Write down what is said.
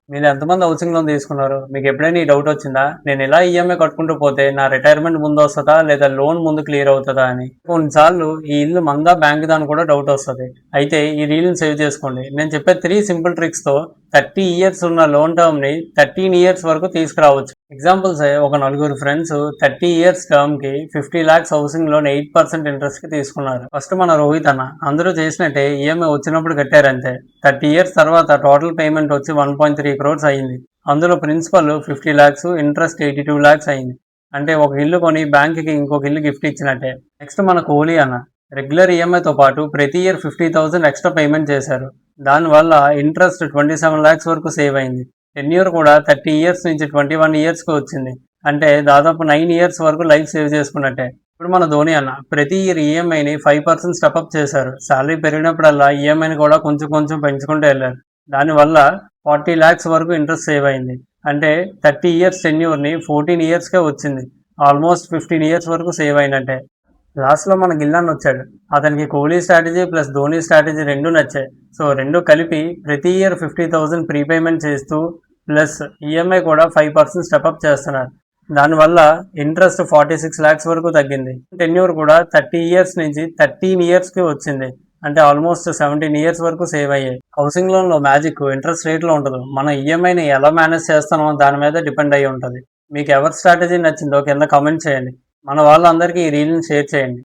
మీరు ఎంతమంది housing loan తీసుకున్నారు? మీకు ఎప్పుడైనా ఈ డౌట్ వచ్చిందా? నేను ఇలా ఈఎంఐ కట్టుకుంటూ పోతే నా రిటైర్మెంట్ ముందు వస్తుందా లేదా లోన్ ముందు క్లియర్ అవుతుందా అని? కొన్నిసార్లు ఈ ఇల్లు మందా బ్యాంక్ దాని కూడా డౌట్ వస్తుంది. అయితే ఈ రీల్ని సేవ్ చేసుకోండి. నేను చెప్పే 3 సింపుల్ ట్రిక్స్ తో 30 ఇయర్స్ ఉన్న లోన్ టర్మ్ ని 13 ఇయర్స్ వరకు తీసుకురావచ్చు. ఎగ్జాంపుల్స్ ఒక నలుగురు ఫ్రెండ్స్ 30 ఇయర్స్ టర్మ్ కి 50 lakhs హౌసింగ్ లోన్ 8% ఇంట్రెస్ట్ కి తీసుకున్నారు. ఫస్ట్ మన రోహిత్ అన్న అందరూ చేసినట్టే ఈఎంఐ వచ్చినప్పుడు కట్టారంతే. 30 ఇయర్స్ తర్వాత టోటల్ పేమెంట్ వచ్చి 1.3 crores అయింది. అందులో ప్రిన్సిపల్ 50 lakhs, ఇంట్రెస్ట్ 82 lakhs అయింది. అంటే ఒక ఇల్లు కొని బ్యాంక్ కి ఇంకొక ఇల్లు గిఫ్ట్ ఇచ్చినట్టే. నెక్స్ట్ మన కోహ్లీ అన్న రెగ్యులర్ ఈఎంఐతో పాటు ప్రతి ఇయర్ 50,000 ఎక్స్ట్రా పేమెంట్ చేశారు. దానివల్ల ఇంట్రెస్ట్ 27 lakhs వరకు సేవ్ అయింది. టెన్యూర్ కూడా 30 ఇయర్స్ నుంచి 21 ఇయర్స్కి వచ్చింది. అంటే దాదాపు 9 ఇయర్స్ వరకు లైఫ్ సేవ్ చేసుకున్నట్టే. ఇప్పుడు మన ధోని అన్న ప్రతి ఇయర్ ఈఎంఐని 5% స్టెప్అప్ చేశారు. శాలరీ పెరిగినప్పుడల్లా ఈఎంఐని కూడా కొంచెం కొంచెం పెంచుకుంటూ వెళ్ళారు. దానివల్ల 40 lakhs వరకు ఇంట్రెస్ట్ సేవ్ అయింది. అంటే 30 ఇయర్స్ టెన్యూర్ని 14 ఇయర్స్కే వచ్చింది. ఆల్మోస్ట్ 15 ఇయర్స్ వరకు సేవ్ అయినట్టే. లాస్ట్లో మన గిల్లాన్ వచ్చాడు. అతనికి Kohli strategy plus Dhoni strategy రెండు నచ్చాయి. సో రెండు కలిపి ప్రతి ఇయర్ 50,000 ప్రీపేమెంట్ చేస్తూ ప్లస్ ఈఎంఐ కూడా 5% స్టెప్అప్ చేస్తున్నారు. దానివల్ల ఇంట్రెస్ట్ 46 lakhs వరకు తగ్గింది. టెన్యూర్ కూడా 30 ఇయర్స్ నుంచి 13 ఇయర్స్కి వచ్చింది. అంటే ఆల్మోస్ట్ 17 ఇయర్స్ వరకు సేవ్ అయ్యాయి. హౌసింగ్ లోన్లో మ్యాజిక్ ఇంట్రెస్ట్ రేట్లో ఉండదు. మన ఈఎంఐని ఎలా మేనేజ్ చేస్తామో దాని మీద డిపెండ్ అయ్యి ఉంటుంది. మీకు ఎవరి స్ట్రాటజీ నచ్చిందో కింద కామెంట్ చేయండి. మన వాళ్ళందరికీ ఈ రీల్ని షేర్ చేయండి.